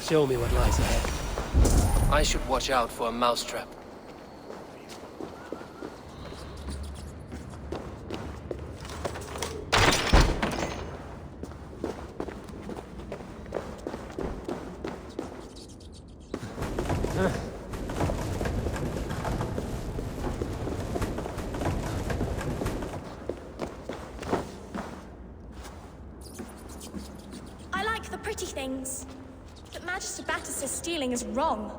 Show me what lies ahead. I should watch out for a mousetrap. I like the pretty things, but Magister Battus' stealing is wrong.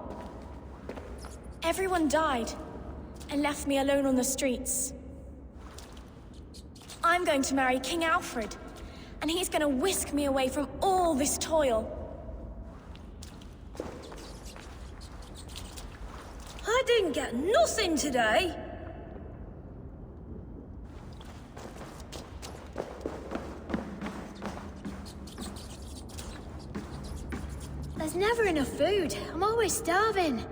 Everyone died and left me alone on the streets. I'm going to marry King Alfred, and he's going to whisk me away from all this toil. I didn't get nothing today. There's never enough food. I'm always starving.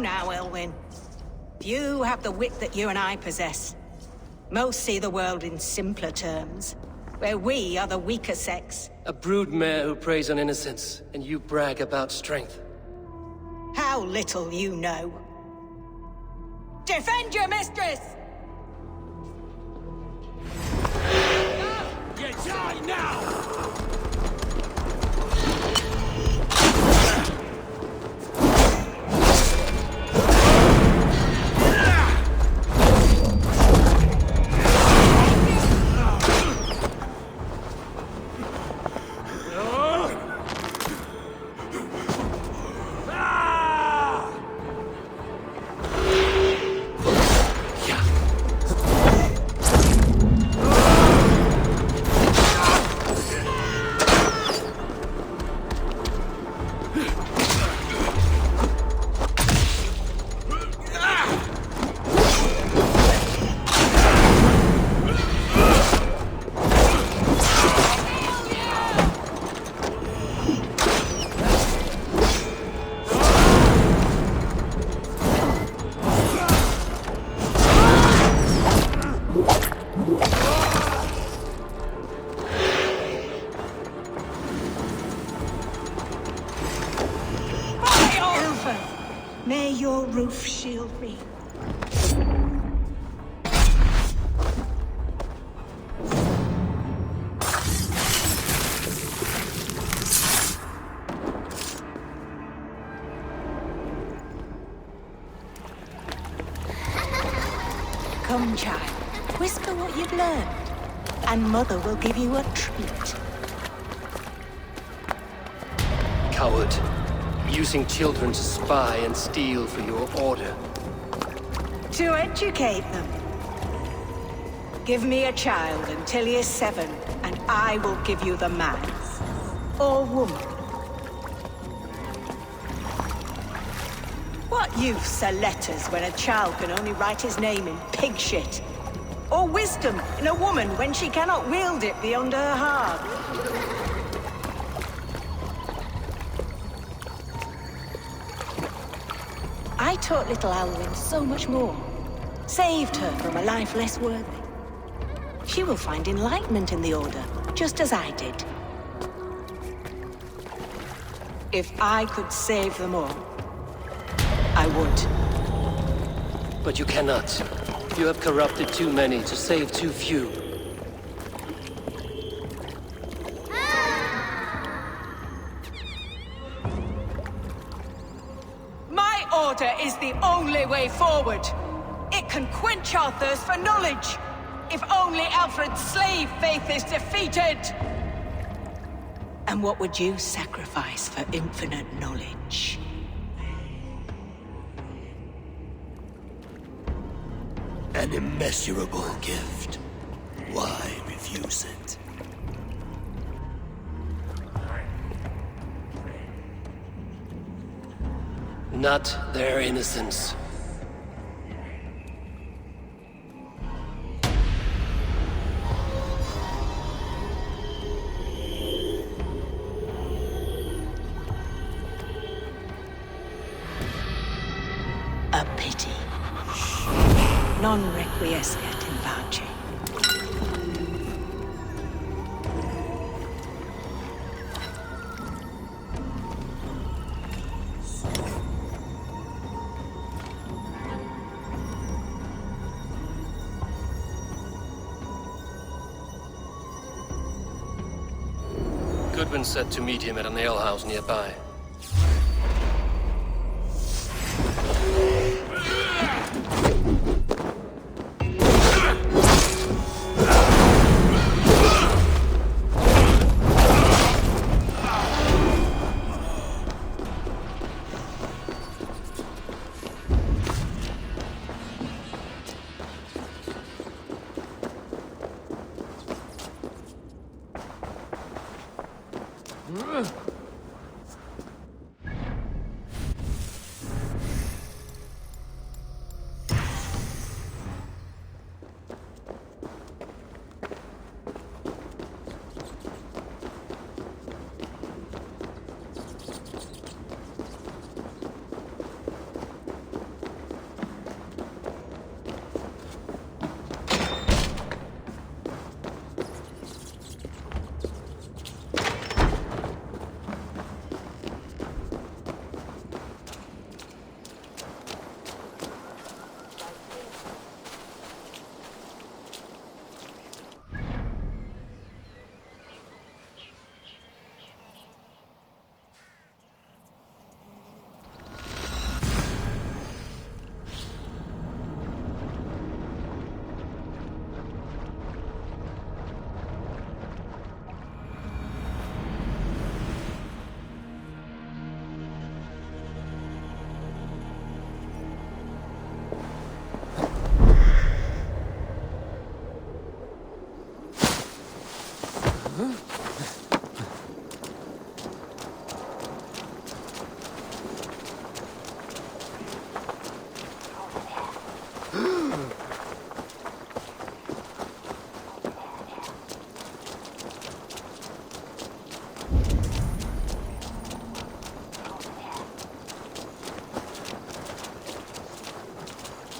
Now, Elwyn. Few have the wit that you and I possess. Most see the world in simpler terms, where we are the weaker sex. A broodmare who preys on innocence, and you brag about strength. How little you know. Defend your mistress! You die now! May your roof shield me. Come, child. Whisper what you've learned, and Mother will give you a treat. Coward. Using children to spy and steal for your order. To educate them. Give me a child until he is 7, and I will give you the man. Or woman. What use are letters when a child can only write his name in pig shit? Or wisdom in a woman when she cannot wield it beyond her heart? I taught little Alwyn so much more. saved her from a life less worthy. She will find enlightenment in the Order, just as I did. If I could save them all, I would. But you cannot. You have corrupted too many to save too few. My Order is the only way forward. It can quench our thirst for knowledge. If only Alfred's slave faith is defeated! And what would you sacrifice for infinite knowledge? An immeasurable gift. Why refuse it? Not their innocence. A pity. Non requiescat in pace. Goodwin said to meet him at an alehouse nearby.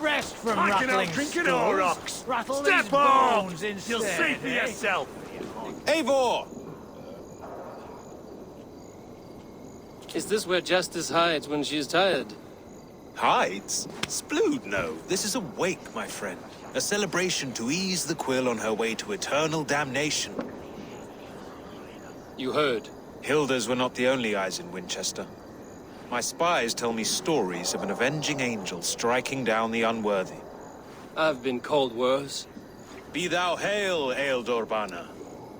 Rest from I can rattling drink an skulls. aurochs. Rattle Step these off! bones instead, You'll see for eh? yourself. Eivor! Is this where Justice hides when she is tired? Hides? Splood, no. This is a wake, my friend. A celebration to ease the quill on her way to eternal damnation. You heard. Hilda's were not the only eyes in Winchester. My spies tell me stories of an avenging angel striking down the unworthy. I've been called worse. Be thou hail, Ealdorbanna.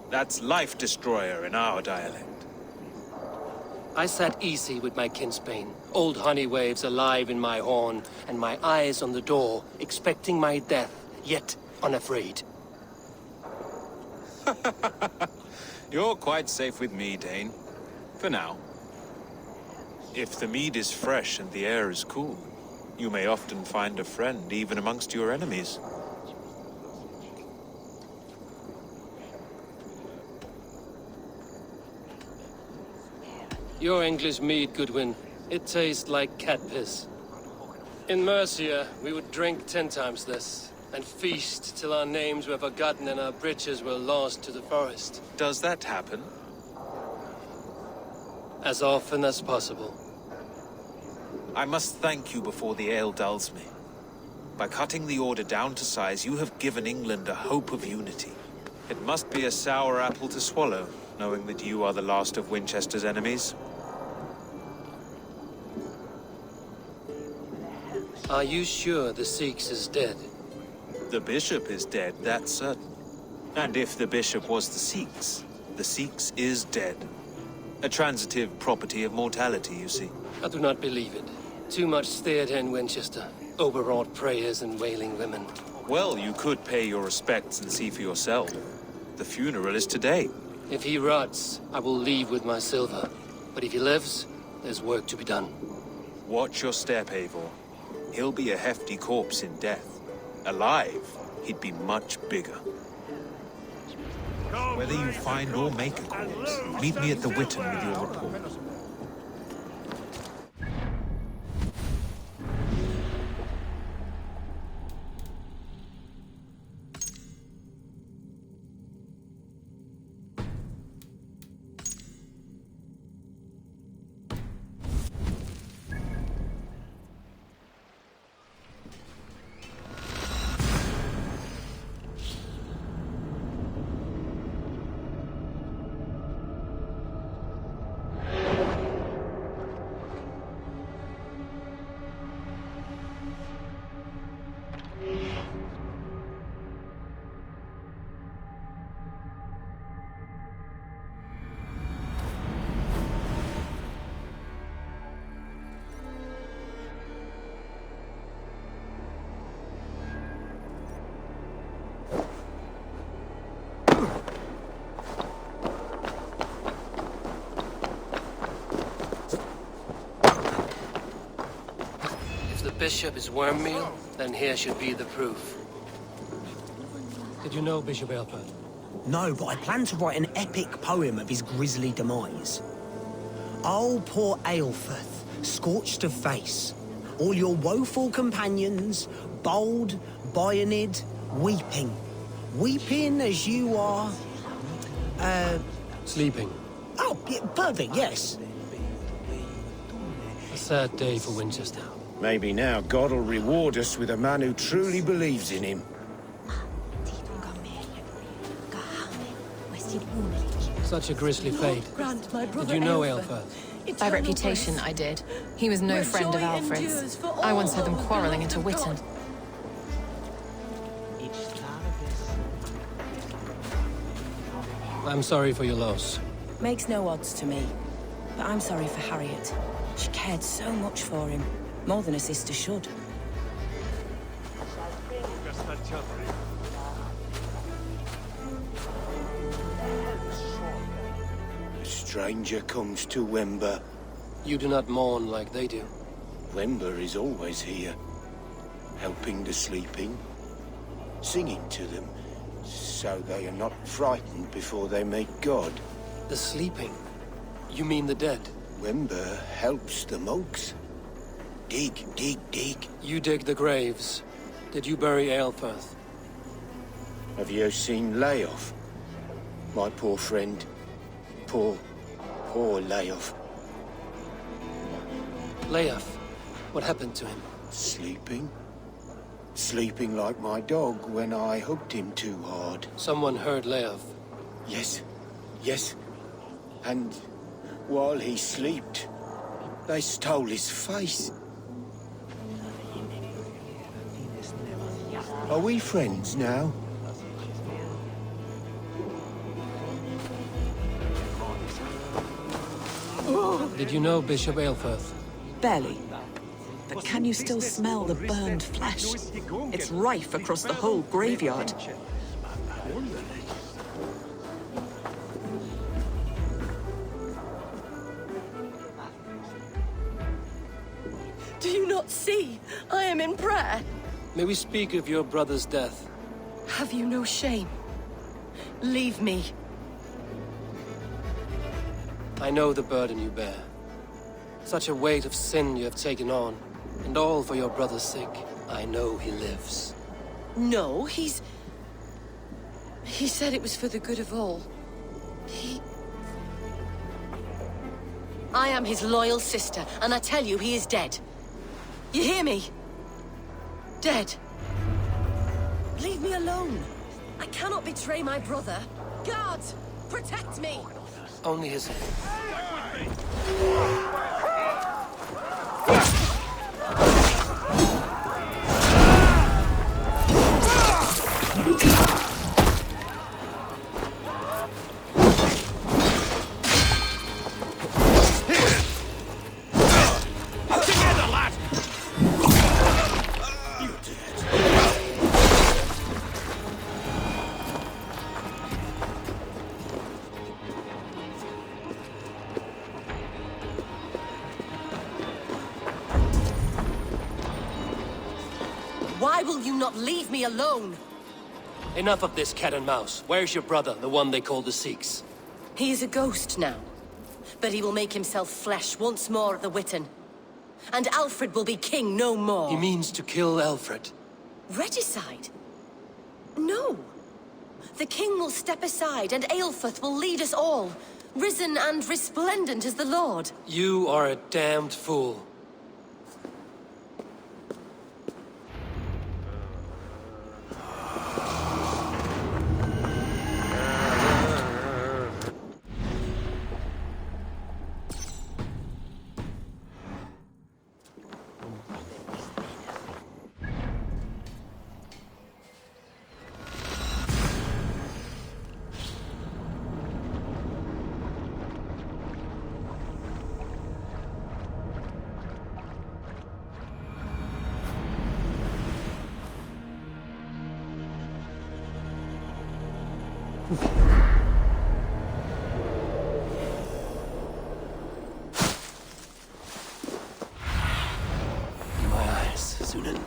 That's Life Destroyer in our dialect. I sat easy with my kinsbane, old honey waves alive in my horn, and my eyes on the door, expecting my death, yet unafraid. You're quite safe with me, Dane. For now. If the mead is fresh and the air is cool, you may often find a friend even amongst your enemies. Your English mead, Goodwin. It tastes like cat piss. In Mercia, we would drink 10 times this, and feast till our names were forgotten and our britches were lost to the forest. Does that happen? As often as possible. I must thank you before the ale dulls me. By cutting the order down to size, you have given England a hope of unity. It must be a sour apple to swallow, knowing that you are the last of Winchester's enemies. Are you sure the Sikhs is dead? The bishop is dead, that's certain. And if the bishop was the Sikhs is dead. A transitive property of mortality, you see. I do not believe it. Too much theatre in Winchester. Overwrought prayers and wailing women. Well, you could pay your respects and see for yourself. The funeral is today. If he rots, I will leave with my silver. But if he lives, there's work to be done. Watch your step, Eivor. He'll be a hefty corpse in death. Alive, he'd be much bigger. Whether you find or make a corpse, meet me at the Witten with your report. Bishop is worm meal, then here should be the proof. Did you know Bishop Aelfirth? No, but I plan to write an epic poem of his grisly demise. Oh, poor Aelfirth, scorched of face. All your woeful companions, bold, Bionid, weeping. Weeping as you are... Sleeping. Oh, yeah, perfect, yes. A sad day for Winchester. Maybe now God will reward us with a man who truly believes in him. Such a grisly fate. Did you know Aelfirth? By reputation, I did. He was no friend of Alfred's. I once heard them quarreling into Witten. I'm sorry for your loss. Makes no odds to me. But I'm sorry for Harriet. She cared so much for him. More than a sister should. A stranger comes to Wember. You do not mourn like they do. Wember is always here, helping the sleeping, singing to them, so they are not frightened before they meet God. The sleeping? You mean the dead? Wember helps the monks. Dig, dig, dig. You dig the graves. Did you bury Aelfirth? Have you seen Leof? My poor friend. Poor Leof. Leof? What happened to him? Sleeping? Sleeping like my dog when I hooked him too hard. Someone heard Leof. Yes. And while he slept, they stole his face. Are we friends now? Did you know Bishop Aelfirth? Barely. But can you still smell the burned flesh? It's rife across the whole graveyard. Do you not see? I am in prayer. May we speak of your brother's death? Have you no shame? Leave me. I know the burden you bear. Such a weight of sin you have taken on. And all for your brother's sake. I know he lives. No, He said it was for the good of all. I am his loyal sister, and I tell you, he is dead. You hear me? Dead. Leave me alone. I cannot betray my brother. Guards, protect me! Only his... Why will you not leave me alone? Enough of this cat and mouse. Where's your brother, the one they call the Sikhs? He is a ghost now. But he will make himself flesh once more at the Witten. And Alfred will be king no more. He means to kill Alfred. Regicide? No. The king will step aside and Aelfrith will lead us all. Risen and resplendent as the Lord. You are a damned fool. Sunan.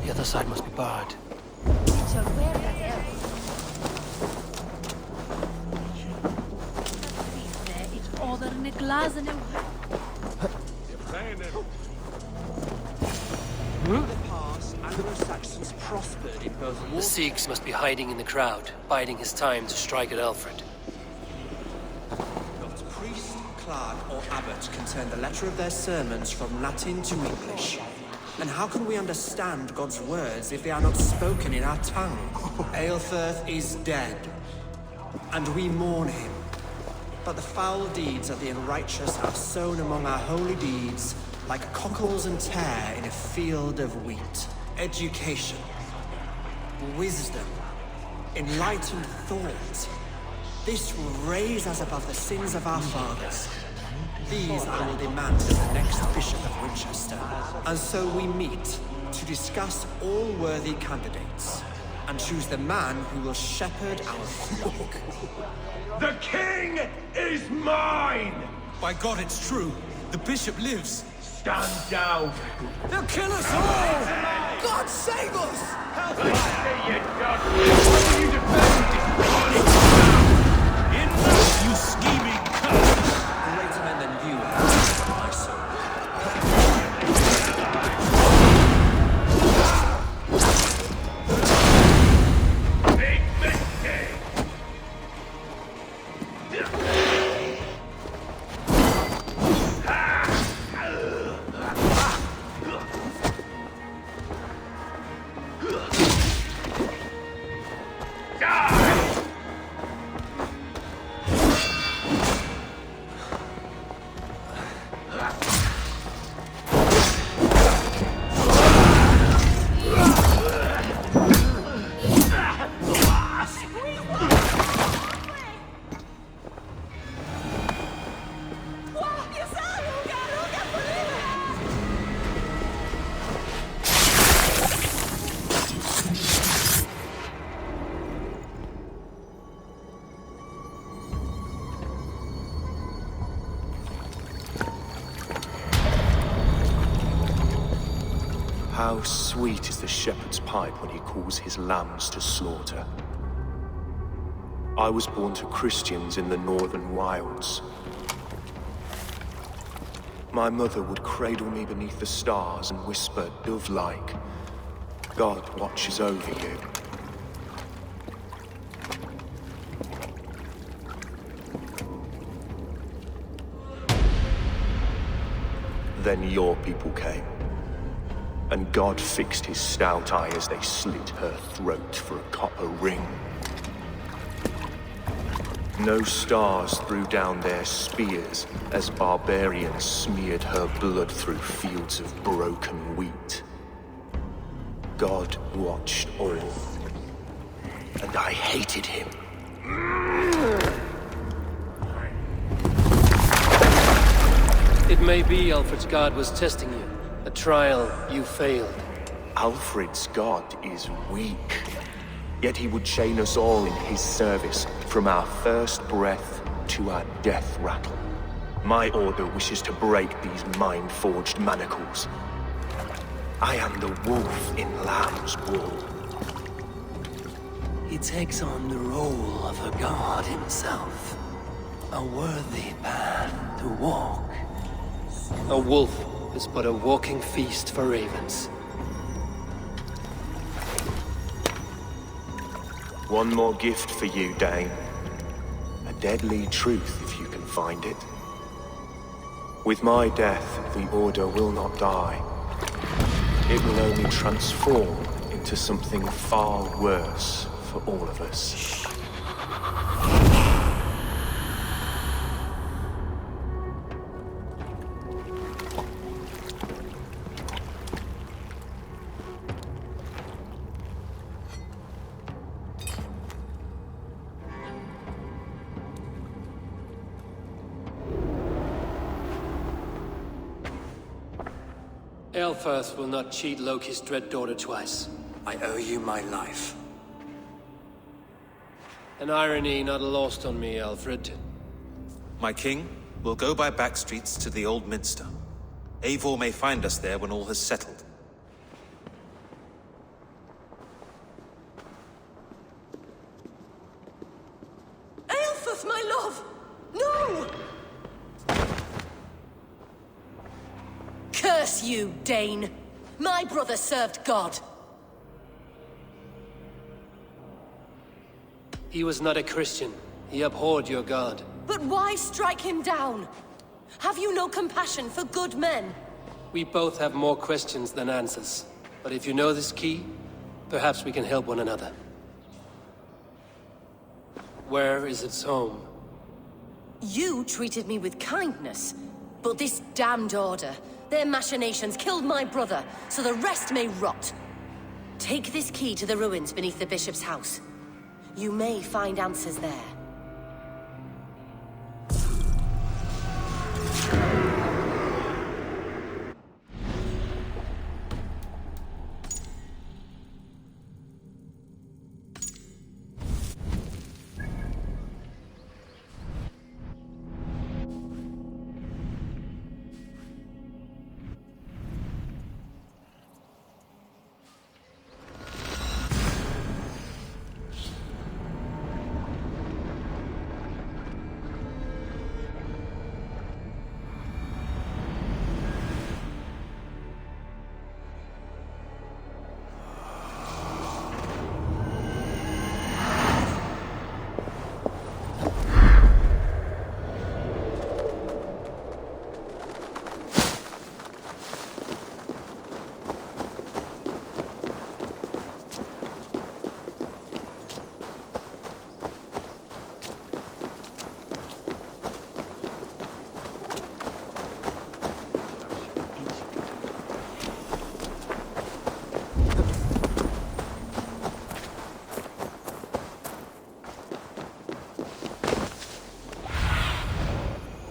The other side must be barred. The Sikhs must be hiding in the crowd, biding his time to strike at Alfred. Not priest, clerk, or abbot can turn the letter of their sermons from Latin to English. And how can we understand God's words if they are not spoken in our tongue? Aelfrith is dead, and we mourn him. But the foul deeds of the unrighteous are sown among our holy deeds, like cockles and tare in a field of wheat. Education, wisdom, enlightened thought. This will raise us above the sins of our fathers. These I will demand of the next Bishop of Winchester. And so we meet to discuss all worthy candidates and choose the man who will shepherd our flock. The king is mine! By God, it's true. The bishop lives. Stand down! They'll kill us all! God save us! Help us! You dog! Why will you defend this? Enough, you scheming cunt! Greater men than you have, my son. Big mistake! How sweet is the shepherd's pipe when he calls his lambs to slaughter. I was born to Christians in the northern wilds. My mother would cradle me beneath the stars and whisper, dove-like, God watches over you. Then your people came, and God fixed his stout eye as they slit her throat for a copper ring. No stars threw down their spears as barbarians smeared her blood through fields of broken wheat. God watched all, and I hated him. It may be Alfred's God was testing you. A trial you failed. Alfred's God is weak. Yet he would chain us all in his service, from our first breath to our death rattle. My order wishes to break these mind-forged manacles. I am the wolf in lamb's wool. He takes on the role of a god himself. A worthy path to walk. A wolf is but a walking feast for ravens. One more gift for you, Dane. A deadly truth, if you can find it. With my death, the Order will not die. It will only transform into something far worse for all of us. Aelfirth will not cheat Loki's dread daughter twice. I owe you my life. An irony not lost on me, Alfred. My king, we'll go by back streets to the Old Minster. Eivor may find us there when all has settled. Aelfirth, my love! No! Curse you, Dane! My brother served God. He was not a Christian. He abhorred your God. But why strike him down? Have you no compassion for good men? We both have more questions than answers. But if you know this key, perhaps we can help one another. Where is its home? You treated me with kindness, but this damned Order, their machinations killed my brother, so the rest may rot. Take this key to the ruins beneath the Bishop's house. You may find answers there.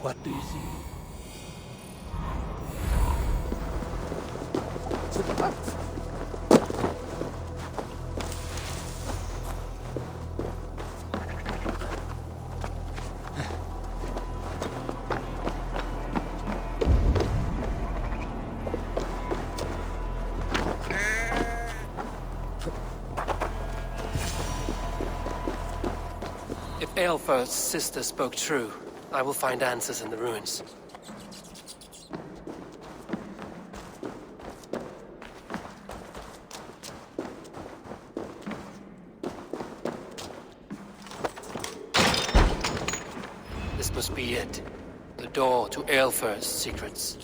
What do you see? If Aelfirth's sister spoke true, I will find answers in the ruins. This must be it. The door to Aelfirth's secrets.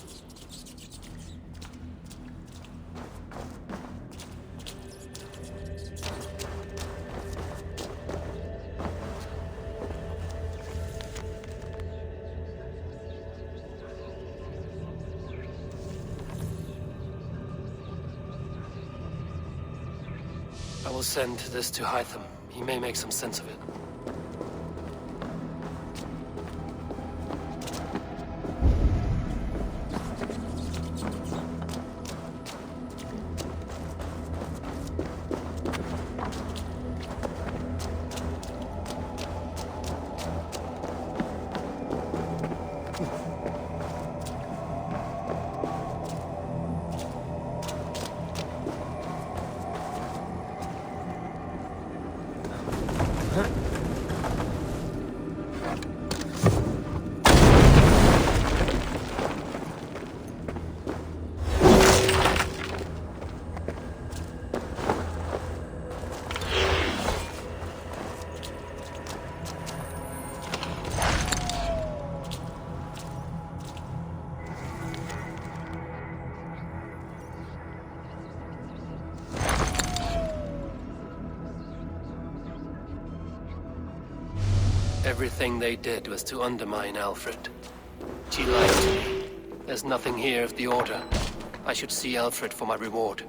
I will send this to Hytham. He may make some sense of it. Everything they did was to undermine Alfred. She lied to me. There's nothing here of the Order. I should see Alfred for my reward.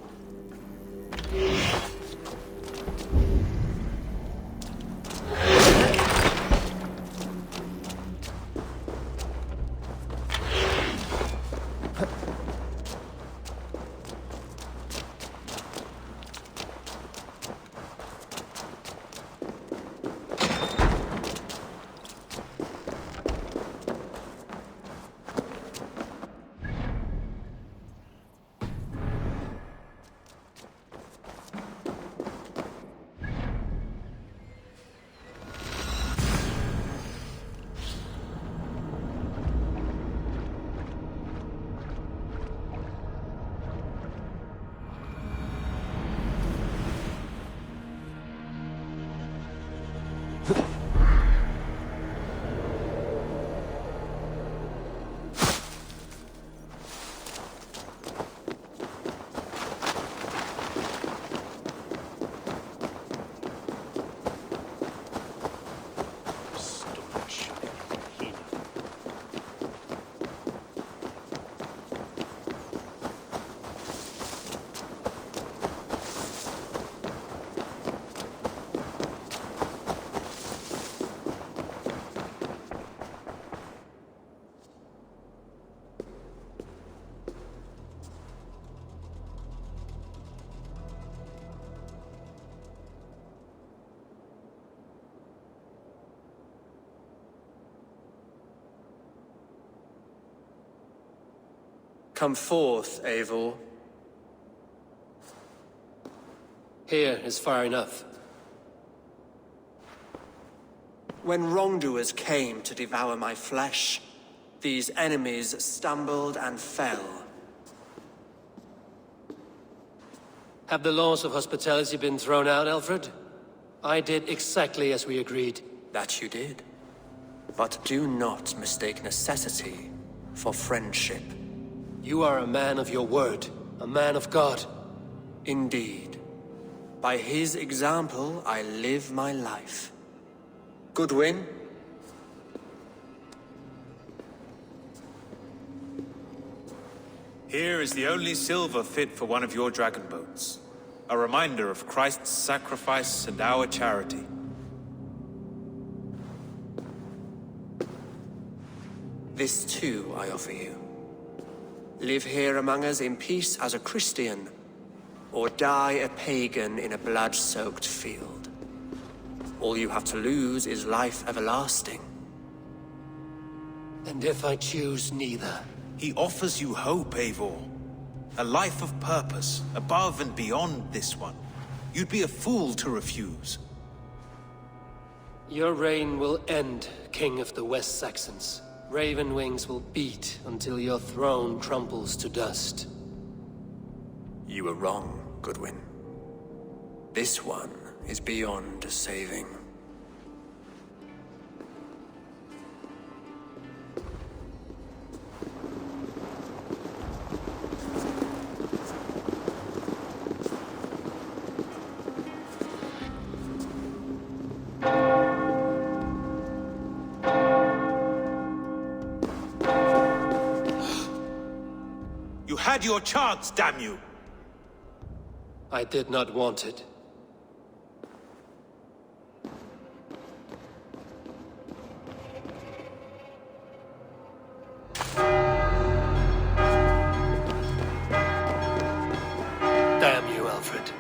Come forth, Eivor. Here is far enough. When wrongdoers came to devour my flesh, these enemies stumbled and fell. Have the laws of hospitality been thrown out, Alfred? I did exactly as we agreed. That you did. But do not mistake necessity for friendship. You are a man of your word, a man of God. Indeed. By his example, I live my life. Goodwin? Here is the only silver fit for one of your dragon boats. A reminder of Christ's sacrifice and our charity. This too I offer you. Live here among us in peace as a Christian, or die a pagan in a blood-soaked field. All you have to lose is life everlasting. And if I choose neither? He offers you hope, Eivor. A life of purpose, above and beyond this one. You'd be a fool to refuse. Your reign will end, King of the West Saxons. Raven wings will beat until your throne tramples to dust. You were wrong, Goodwin. This one is beyond saving. You had your chance, damn you! I did not want it. Damn you, Alfred.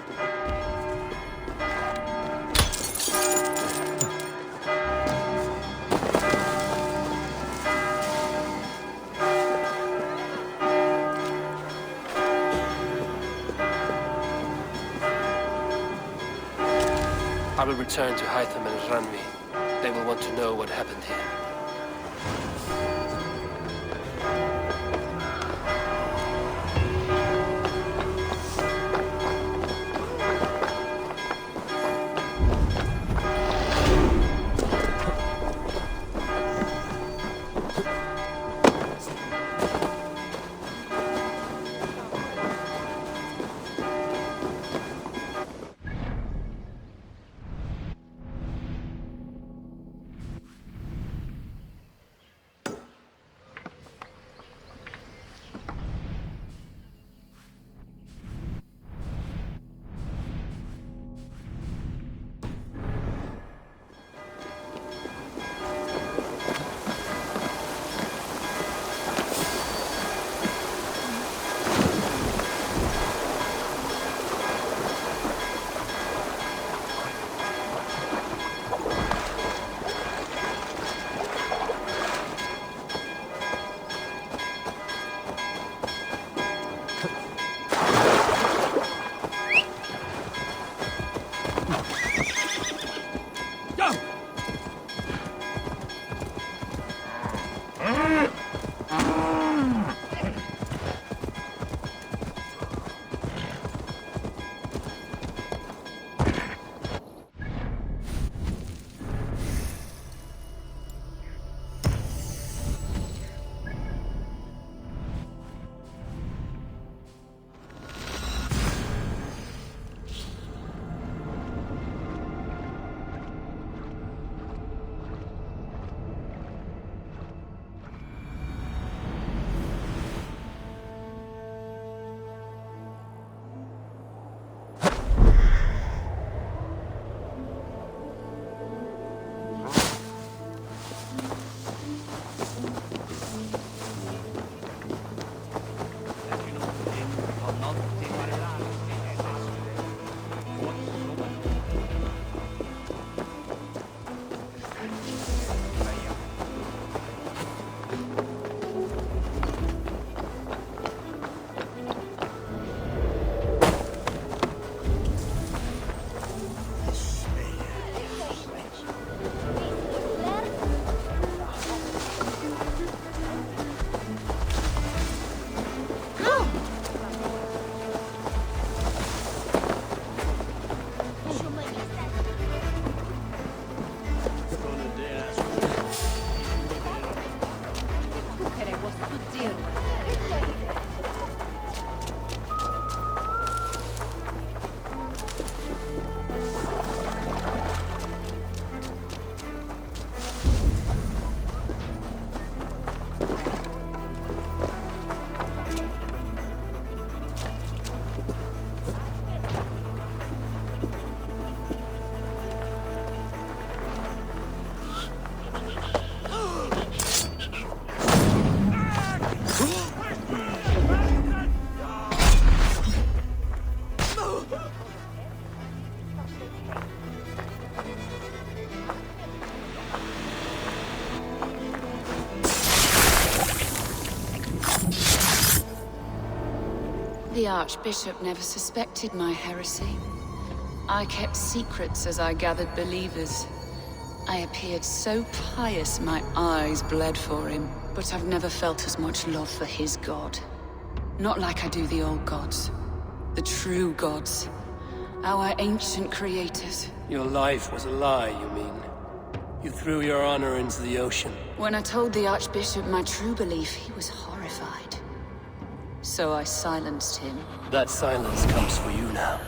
I will return to Hytham and Ranmi. They will want to know what happened here. The Archbishop never suspected my heresy. I kept secrets as I gathered believers. I appeared so pious my eyes bled for him. But I've never felt as much love for his god. Not like I do the old gods. The true gods. Our ancient creators. Your life was a lie, you mean? You threw your honor into the ocean. When I told the Archbishop my true belief, he was horrified. So I silenced him. That silence comes for you now.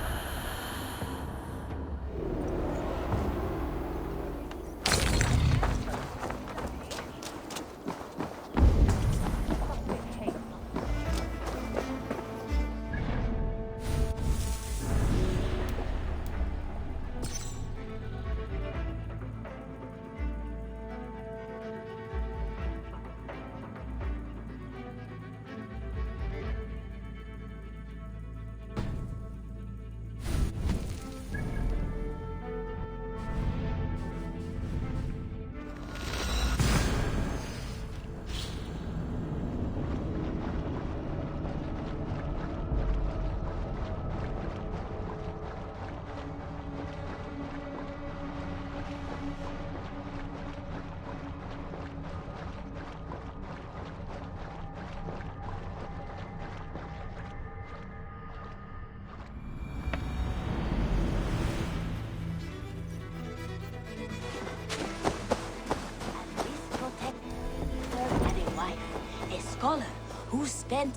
Scholar who spent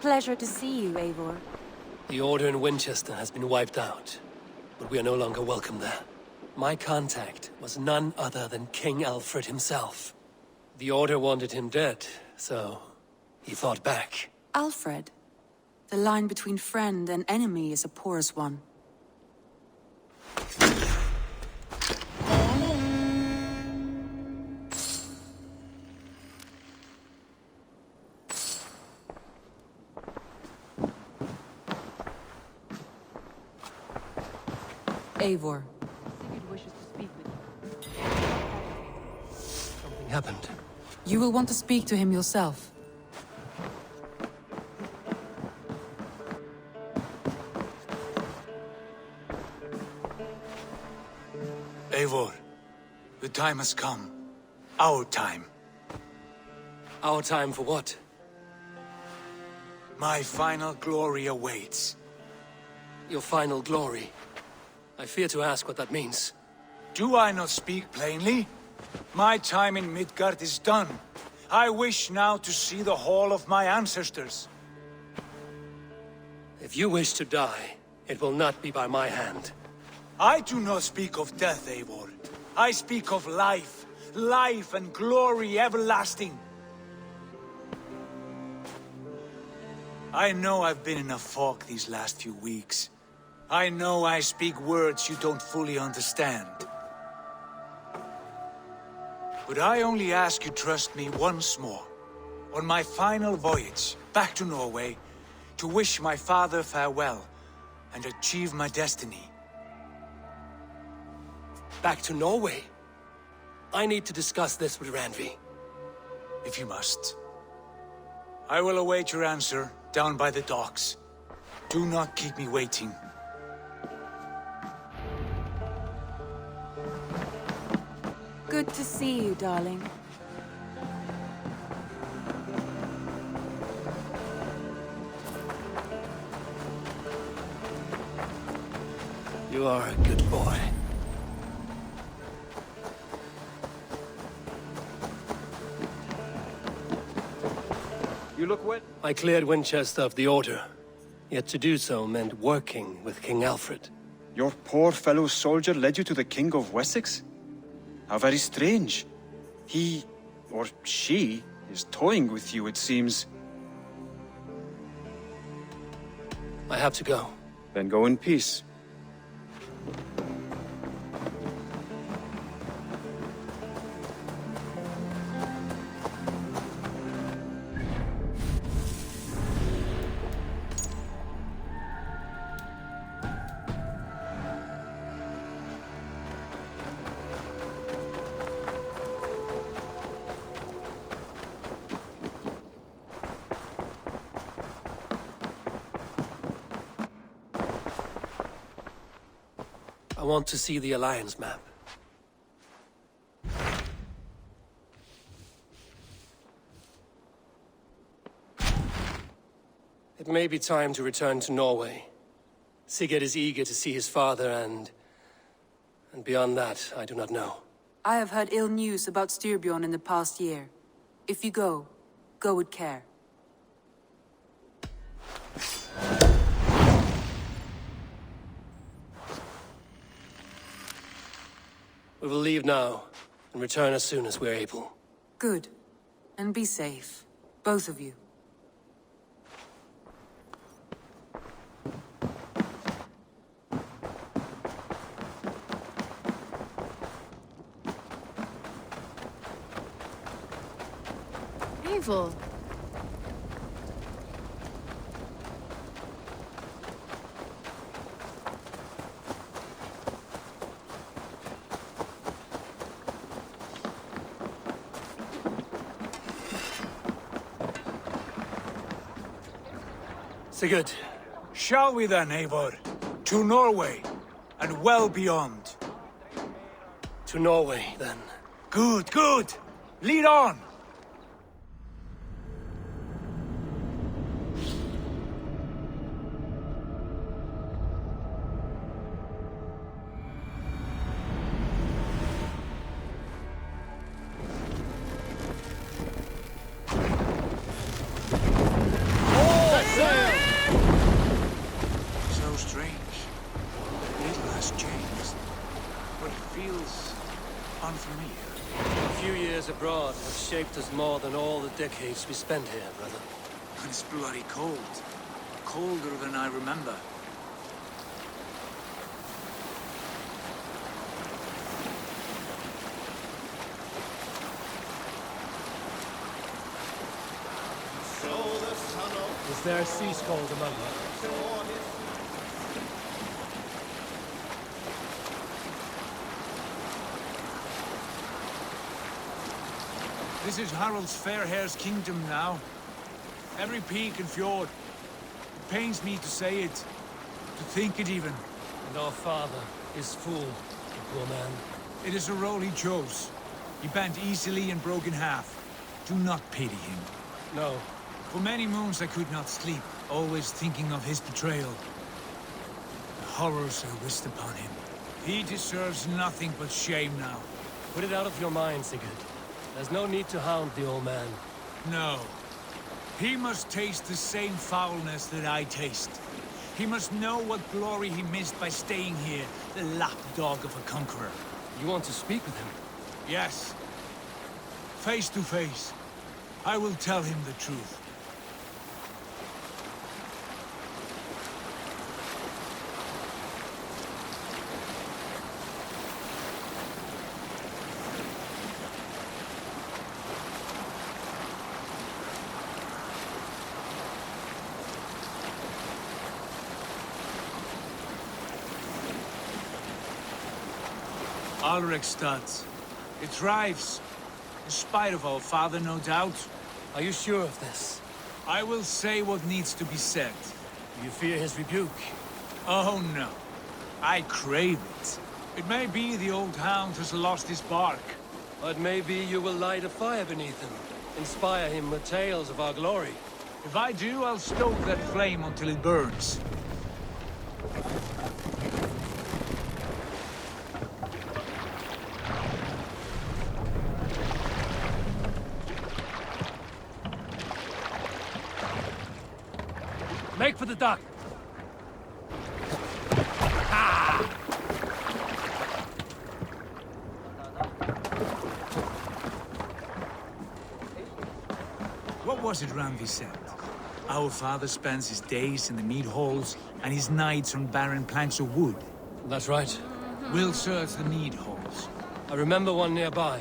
Pleasure to see you, Eivor. The Order in Winchester has been wiped out, but we are no longer welcome there. My contact was none other than King Alfred himself. The Order wanted him dead, so he fought back. Alfred? The line between friend and enemy is a porous one. Eivor. Sigurd wishes to speak with you. Something happened. You will want to speak to him yourself. Eivor, the time has come. Our time. Our time for what? My final glory awaits. Your final glory? I fear to ask what that means. Do I not speak plainly? My time in Midgard is done. I wish now to see the hall of my ancestors. If you wish to die, it will not be by my hand. I do not speak of death, Eivor. I speak of life. Life and glory everlasting. I know I've been in a fog these last few weeks. I know I speak words you don't fully understand. But I only ask you trust me once more. On my final voyage back to Norway, to wish my father farewell and achieve my destiny. Back to Norway? I need to discuss this with Randvi. If you must. I will await your answer down by the docks. Do not keep me waiting. Good to see you, darling. You are a good boy. You look wet. I cleared Winchester of the Order. Yet to do so meant working with King Alfred. Your poor fellow soldier led you to the King of Wessex? How very strange. He, or she, is toying with you, it seems. I have to go. Then go in peace. I want to see the Alliance map. It may be time to return to Norway. Sigurd is eager to see his father and beyond that, I do not know. I have heard ill news about Styrbjorn in the past year. If you go with care. We will leave now, and return as soon as we're able. Good. And be safe. Both of you. Evil. Sigurd. Shall we then, Eivor? To Norway, and well beyond. To Norway, then. Good, good! Lead on! Abroad have shaped us more than all the decades we spent here, brother. And it's bloody cold. Colder than I remember. Is there a sea scold among you? This is Harald's fair hair's kingdom now. Every peak and fjord. It pains me to say it, to think it even. And our father is fool, the poor man. It is a role he chose. He bent easily and broke in half. Do not pity him. No. For many moons I could not sleep, always thinking of his betrayal. The horrors I wished upon him. He deserves nothing but shame now. Put it out of your mind, Sigurd. There's no need to hound the old man. No. He must taste the same foulness that I taste. He must know what glory he missed by staying here, the lapdog of a conqueror. You want to speak with him? Yes. Face to face. I will tell him the truth. Alrekstad. It thrives. In spite of our father, no doubt. Are you sure of this? I will say what needs to be said. Do you fear his rebuke? Oh no. I crave it. It may be the old hound has lost his bark. But maybe you will light a fire beneath him. Inspire him with tales of our glory. If I do, I'll stoke that flame until it burns. Make for the dock! What was it Randvi said? Our father spends his days in the mead halls and his nights on barren planks of wood. That's right. We'll search the mead halls. I remember one nearby.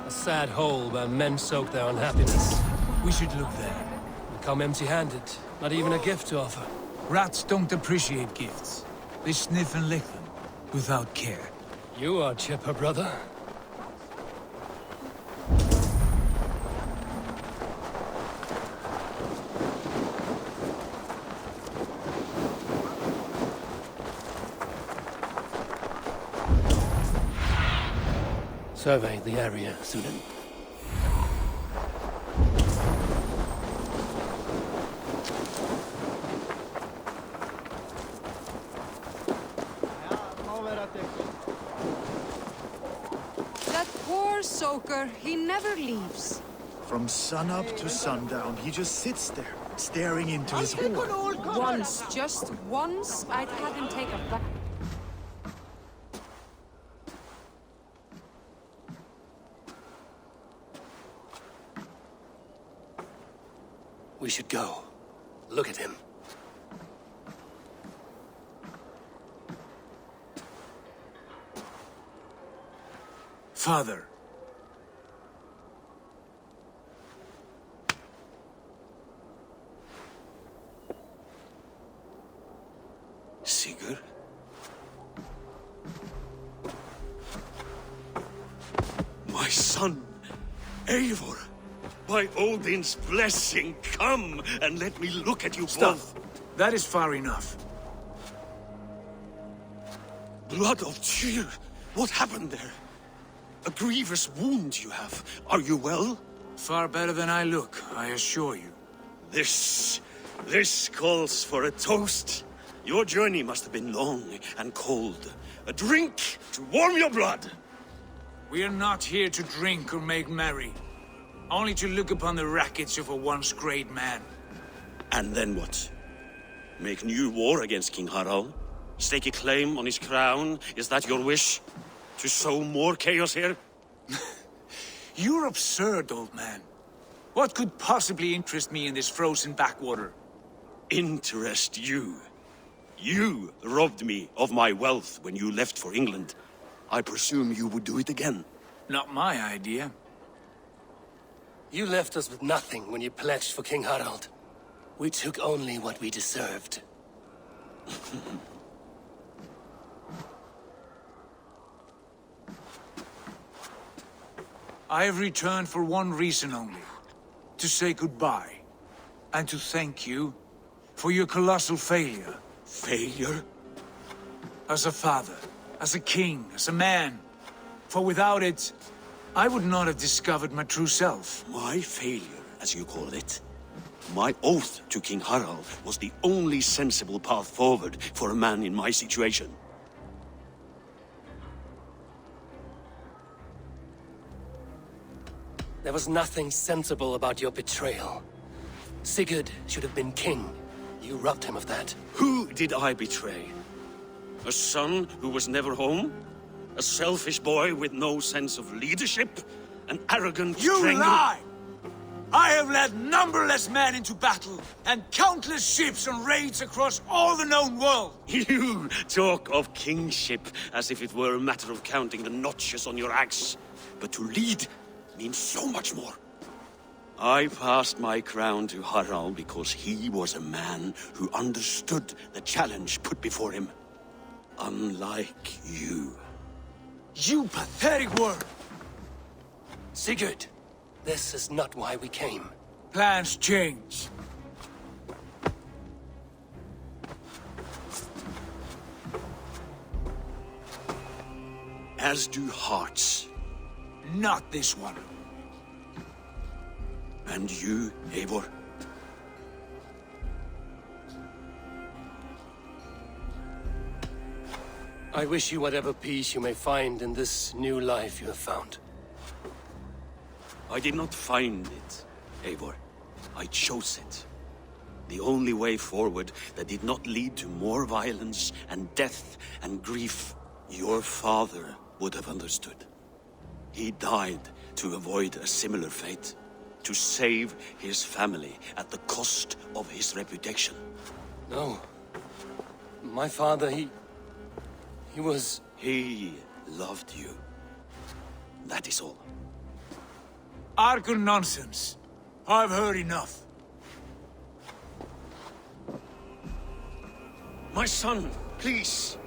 A sad hole where men soak their unhappiness. We should look there. We come empty-handed. Not even a gift to offer. Rats don't appreciate gifts. They sniff and lick them, without care. You are chipper, brother. Survey the area, Sunan. That poor soaker, he never leaves. From sunup to sundown, he just sits there, staring into his hole. Once, just once, I'd have him take a bath. We should go. Look at him. Father. Sigurd? My son, Eivor. By Odin's blessing, come and let me look at you both. That is far enough. Blood of Tyr, what happened there? A grievous wound you have. Are you well? Far better than I look, I assure you. This calls for a toast. Your journey must have been long and cold. A drink to warm your blood. We are not here to drink or make merry. Only to look upon the wreckage of a once great man. And then what? Make new war against King Harald? Stake a claim on his crown? Is that your wish? To sow more chaos here? You're absurd, old man. What could possibly interest me in this frozen backwater? Interest you? You robbed me of my wealth when you left for England. I presume you would do it again. Not my idea. You left us with nothing when you pledged for King Harald. We took only what we deserved. I have returned for one reason only. To say goodbye. And to thank you for your colossal failure. Failure? As a father, as a king, as a man. For without it, I would not have discovered my true self. My failure, as you call it. My oath to King Harald was the only sensible path forward for a man in my situation. There was nothing sensible about your betrayal. Sigurd should have been king. You robbed him of that. Who did I betray? A son who was never home? A selfish boy with no sense of leadership? An arrogant You lie! I have led numberless men into battle, and countless ships on raids across all the known world! You talk of kingship as if it were a matter of counting the notches on your axe. But to lead means so much more. I passed my crown to Harald because he was a man who understood the challenge put before him. Unlike you. You pathetic word! Sigurd, this is not why we came. Plans change. As do hearts. Not this one. And you, Eivor? I wish you whatever peace you may find in this new life you have found. I did not find it, Eivor. I chose it. The only way forward that did not lead to more violence and death and grief. Your father would have understood. He died to avoid a similar fate. to save his family at the cost of his reputation. No. My father, he was... He loved you. That is all. Argon nonsense. I've heard enough. My son, please.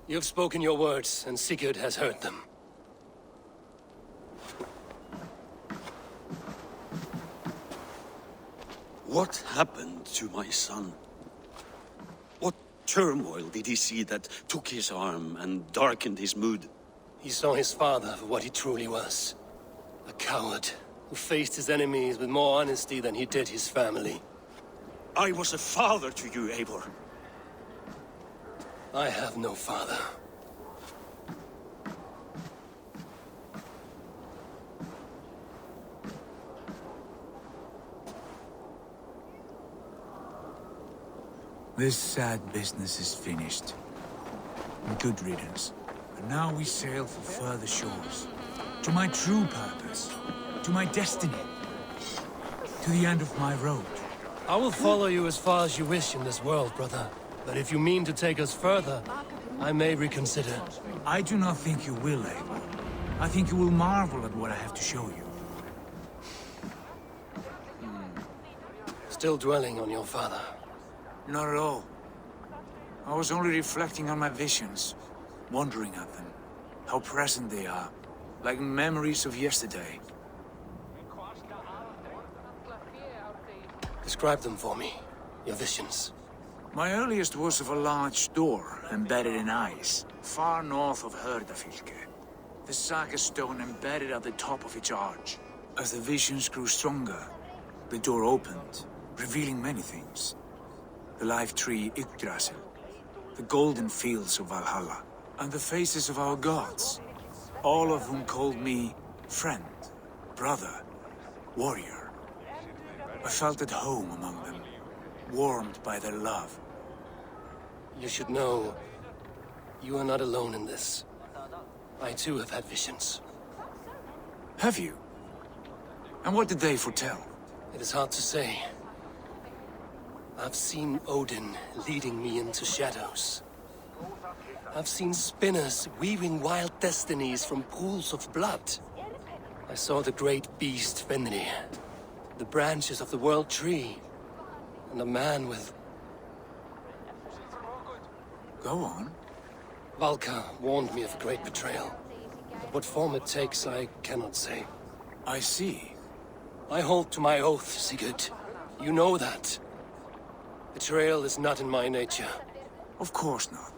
You have spoken your words, and Sigurd has heard them. What happened to my son? What turmoil did he see that took his arm and darkened his mood? He saw his father for what he truly was. A coward who faced his enemies with more honesty than he did his family. I was a father to you, Eivor. I have no father. This sad business is finished. Good riddance. And now we sail for further shores. To my true purpose. To my destiny. To the end of my road. I will follow you as far as you wish in this world, brother. But if you mean to take us further, I may reconsider. I do not think you will, Eivor. I think you will marvel at what I have to show you. Still dwelling on your father? Not at all. I was only reflecting on my visions, wondering at them. How present they are, like memories of yesterday. Describe them for me, your visions. My earliest was of a large door embedded in ice, far north of Herdafylke. The saga stone embedded at the top of its arch. As the visions grew stronger, the door opened, revealing many things. The life tree Yggdrasil, the golden fields of Valhalla, and the faces of our gods, all of whom called me friend, brother, warrior. I felt at home among them, warmed by their love. You should know, you are not alone in this. I too have had visions. Have you? And what did they foretell? It is hard to say. I've seen Odin leading me into shadows. I've seen spinners weaving wild destinies from pools of blood. I saw the great beast Fenrir, the branches of the world tree, and a man with... Go on. Valka warned me of a great betrayal. But what form it takes, I cannot say. I see. I hold to my oath, Sigurd. You know that. Betrayal is not in my nature. Of course not.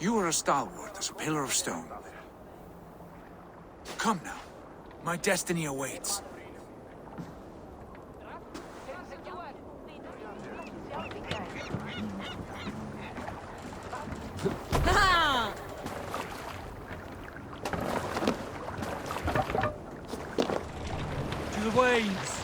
You are a stalwart as a pillar of stone. Come now. My destiny awaits. To the waves!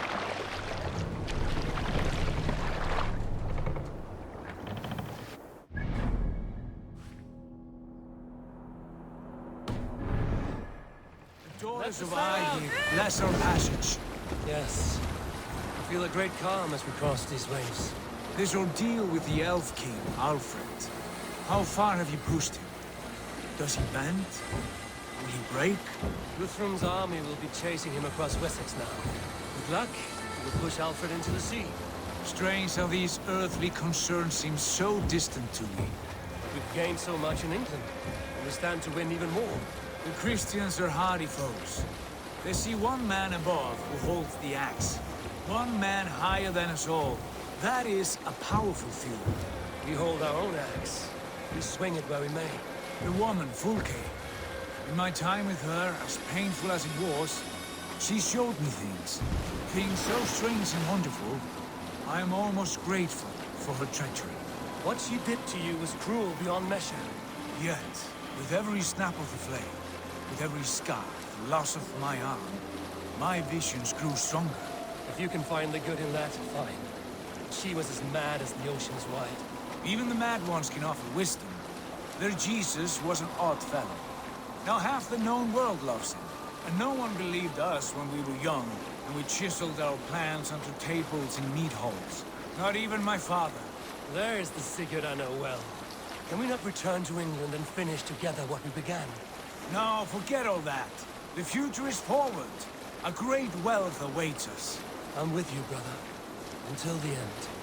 Doors of Ivy, lesser passage. Yes. I feel a great calm as we cross these waves. This ordeal with the Elf King, Alfred. How far have you pushed him? Does he bend? Will he break? Guthrum's army will be chasing him across Wessex now. With luck, he will push Alfred into the sea. Strange how these earthly concerns seem so distant to me. We've gained so much in England, and we stand to win even more. The Christians are hardy foes. They see one man above who holds the axe. One man higher than us all. That is a powerful feud. We hold our own axe. We swing it where we may. The woman, Fulke. In my time with her, as painful as it was, she showed me things. Things so strange and wonderful. I am almost grateful for her treachery. What she did to you was cruel beyond measure. Yet, with every snap of the flame, with every scar, the loss of my arm, my visions grew stronger. If you can find the good in that, fine. She was as mad as the oceans wide. Even the mad ones can offer wisdom. Their Jesus was an odd fellow. Now half the known world loves him. And no one believed us when we were young, and we chiseled our plans onto tables in meat halls. Not even my father. There's the secret I know well. Can we not return to England and finish together what we began? No, forget all that. The future is forward. A great wealth awaits us. I'm with you, brother. Until the end.